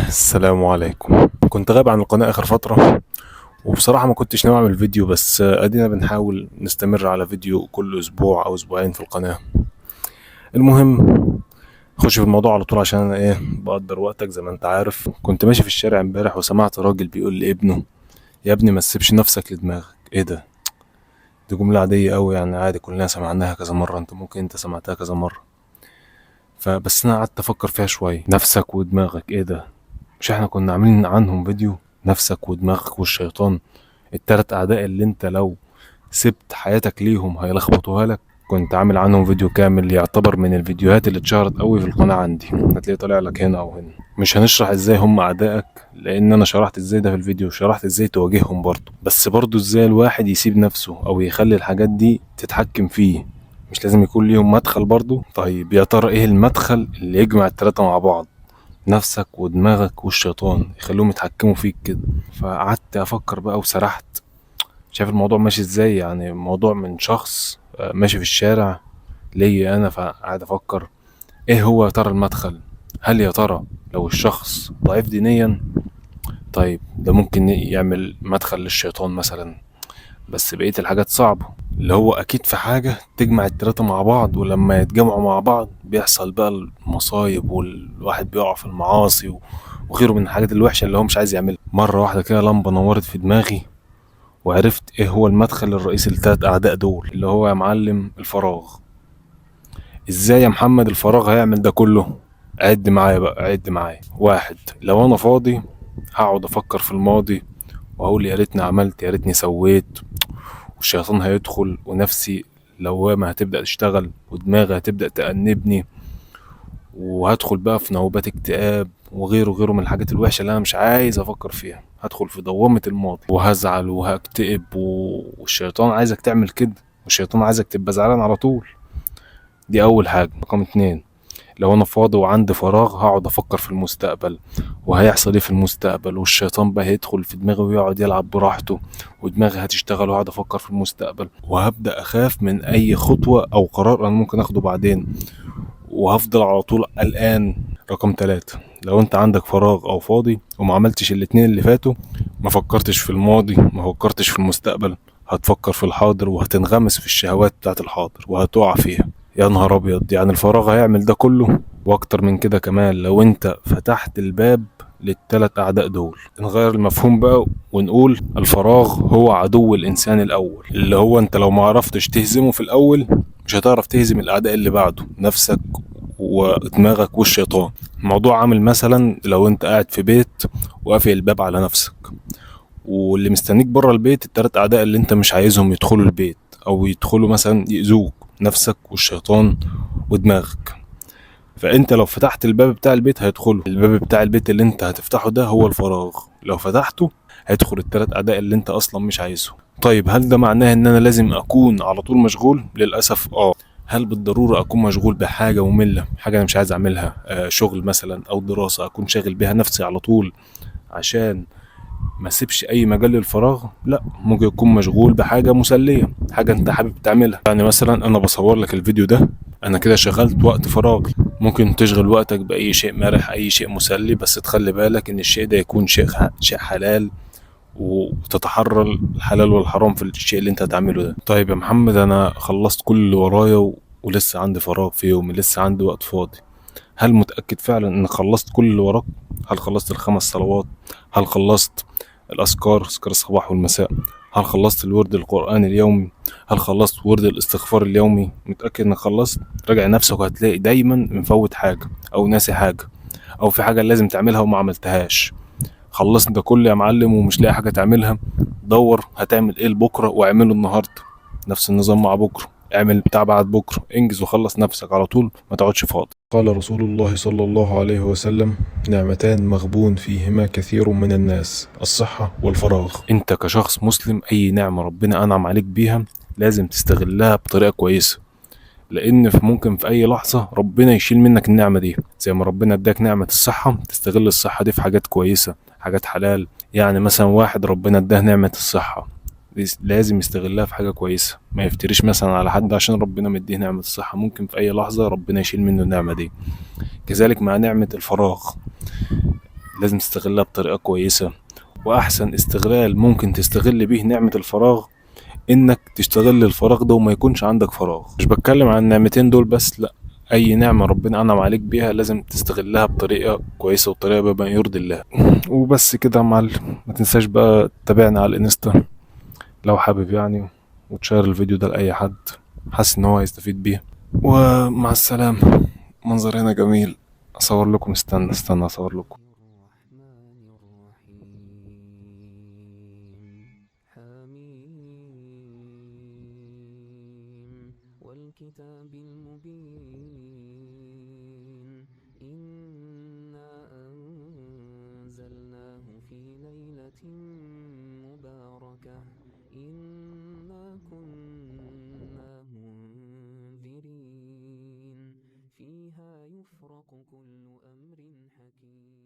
السلام عليكم. كنت غايب عن القناة آخر فترة، وبصراحة ما كنتش ناوي أعمل فيديو، بس أدينا بنحاول نستمر على فيديو كل أسبوع أو أسبوعين في القناة. المهم، خش في الموضوع على طول عشان أنا بقدر وقتك زي ما أنت عارف. كنت ماشي في الشارع امبارح وسمعت راجل بيقول لابنه: يا ابني ما تسيبش نفسك لدماغك. إيه ده؟ دي جملة عادية أوي، يعني عادي كلنا سمعناها كذا مرة، أنت سمعتها كذا مرة. فبس أنا قعدت أفكر فيها شوية. نفسك ودماغك إيه ده؟ مش احنا كنا عاملين عنهم فيديو؟ نفسك ودماغك والشيطان، التلات اعداء اللي انت لو سبت حياتك ليهم هيلخبطوها لك. كنت عامل عنهم فيديو كامل، يعتبر من الفيديوهات اللي اتشهرت قوي في القناة عندي، هتلاقيه طالع لك هنا او هنا. مش هنشرح ازاي هم اعدائك، لان انا شرحت ازاي ده في الفيديو، وشرحت ازاي تواجههم برضه، بس برضه ازاي الواحد يسيب نفسه او يخلي الحاجات دي تتحكم فيه. مش لازم يكون ليهم مدخل برضه؟ طيب يا ترى ايه المدخل اللي يجمع التلاتة مع بعض؟ نفسك ودماغك والشيطان يخلوهم يتحكموا فيك كده. فقعدت افكر بقى وسرحت. شايف الموضوع ماشي ازاي؟ يعني موضوع من شخص ماشي في الشارع ليا انا، فقعد افكر ايه هو يا ترى المدخل. هل يا ترى لو الشخص ضعيف دينيا، طيب ده ممكن يعمل مدخل للشيطان مثلا، بس بقية الحاجات صعبة. اللي هو أكيد في حاجة تجمع التلاتة مع بعض، ولما يتجمعوا مع بعض بيحصل بقى المصايب، والواحد بيقع في المعاصي وغيره من الحاجات الوحشة اللي هو مش عايز يعملها. مرة واحدة كده لمبة نورت في دماغي، وعرفت ايه هو المدخل الرئيسي للتلات أعداء دول، اللي هو يا معلم الفراغ. ازاي يا محمد الفراغ هيعمل ده كله؟ عد معايا بقى، عد معايا. واحد، لو أنا فاضي هقعد أفكر في الماضي وأقول يا ريتني عملت، يا ريتني سويت، والشيطان هيدخل ونفسي لوامة هتبدأ تشتغل ودماغي هتبدأ تأنبني، وهدخل بقى في نوبات اكتئاب وغيره من الحاجات الوحشة اللي أنا مش عايز أفكر فيها. هدخل في دوامة الماضي وهزعل وهكتئب، والشيطان عايزك تعمل كده، والشيطان عايزك تبقى زعلان على طول. دي أول حاجة. رقم اتنين، لو أنا فاضي وعندي فراغ هقعد أفكر في المستقبل، وهيحصل إيه في المستقبل، والشيطان بقى هيدخل في دماغي ويقعد يلعب براحته، ودماغي هتشتغل وأقعد أفكر في المستقبل، وهبدأ أخاف من أي خطوة أو قرار أنا ممكن أخده بعدين، وهفضل على طول قلقان. رقم تلاتة، لو انت عندك فراغ او فاضي وما عملتش الاتنين اللي فاتوا، ما فكرتش في الماضي، ما فكرتش في المستقبل، هتفكر في الحاضر وهتنغمس في الشهوات بتاعت الحاضر وهتقع فيها. يا نهار ابيض، يعني الفراغ هيعمل ده كله واكتر من كده كمان لو انت فتحت الباب للتلات اعداء دول. نغير المفهوم بقى ونقول الفراغ هو عدو الانسان الاول، اللي هو انت لو ما عرفتش تهزمه في الاول مش هتعرف تهزم الاعداء اللي بعده، نفسك ودماغك والشيطان. الموضوع عامل مثلا لو انت قاعد في بيت وقافل الباب على نفسك، واللي مستنيك بره البيت التلات اعداء اللي انت مش عايزهم يدخلوا البيت او يدخلوا مثلا يأذوك، نفسك والشيطان ودماغك. فانت لو فتحت الباب بتاع البيت هيدخلوا. الباب بتاع البيت اللي انت هتفتحه ده هو الفراغ، لو فتحته هيدخل التلات اعداء اللي انت اصلا مش عايزهم. طيب هل ده معناه ان انا لازم اكون على طول مشغول؟ للاسف اه. هل بالضرورة اكون مشغول بحاجة مملة، حاجة انا مش عايز اعملها، شغل مثلا او دراسة اكون شاغل بيها نفسي على طول عشان ما سيبش اي مجال للفراغ؟ لا، ممكن يكون مشغول بحاجة مسلية، حاجة انت حابب تعملها. يعني مثلا انا بصور لك الفيديو ده، انا كده شغلت وقت فراغي. ممكن تشغل وقتك باي شيء مرح، اي شيء مسلي، بس تخلي بالك ان الشيء ده يكون شيء حلال، وتتحرى الحلال والحرام في الشيء اللي انت هتعمله ده. طيب يا محمد انا خلصت كل اللي ورايا ولسه عندي فراغ في يومي، لسه عندي وقت فاضي. هل متأكد فعلا انك خلصت كل اللي وراك؟ هل خلصت الخمس صلوات؟ هل خلصت الأذكار، أذكار الصباح والمساء؟ هل خلصت الورد القرآني اليومي؟ هل خلصت ورد الاستغفار اليومي؟ متأكد انك خلصت؟ راجع نفسك وهتلاقي دايما مفوت حاجة او ناسي حاجة، او في حاجة لازم تعملها وما عملتهاش. خلصت ده كله يا معلم ومش لاقي حاجة تعملها، دور هتعمل ايه لبكرة واعمله النهاردة. نفس النظام مع بكرة، اعمل بتاع بعد بكرة، انجز وخلص نفسك على طول، ما تقعدش فاضي. قال رسول الله صلى الله عليه وسلم: نعمتان مغبون فيهما كثير من الناس، الصحة والفراغ. انت كشخص مسلم اي نعمة ربنا انعم عليك بيها لازم تستغلها بطريقة كويسة، لان ممكن في اي لحظة ربنا يشيل منك النعمة دي. زي ما ربنا اداك نعمة الصحة، تستغل الصحة دي في حاجات كويسة، حاجات حلال. يعني مثلا واحد ربنا اداه نعمة الصحة، لازم يستغلها في حاجة كويسة، ما يفتريش مثلا على حد عشان ربنا مديه نعمة الصحة، ممكن في أي لحظة ربنا يشيل منه النعمة دي. كذلك مع نعمة الفراغ، لازم تستغلها بطريقة كويسة. وأحسن استغلال ممكن تستغل بيه نعمة الفراغ إنك تستغل الفراغ ده وما يكونش عندك فراغ. مش بتكلم عن النعمتين دول بس، لأ، أي نعمة ربنا أنعم عليك بيها لازم تستغلها بطريقة كويسة وطريقة بما يرضي الله. وبس كده يا معلم، ما تنساش بقى تتابعنا على الانستا لو حابب يعني، وتشير الفيديو ده لأي حد حاسس إن هو هيستفيد بيه. ومع السلامة. منظر هنا جميل، أصور لكم. استنى أصور لكم. الرحمن الرحيم حميم والكتاب المبين إنا أنزلناه في ليلة مباركة إنا كنا منذرين فيها يفرق كل أمر حكيم.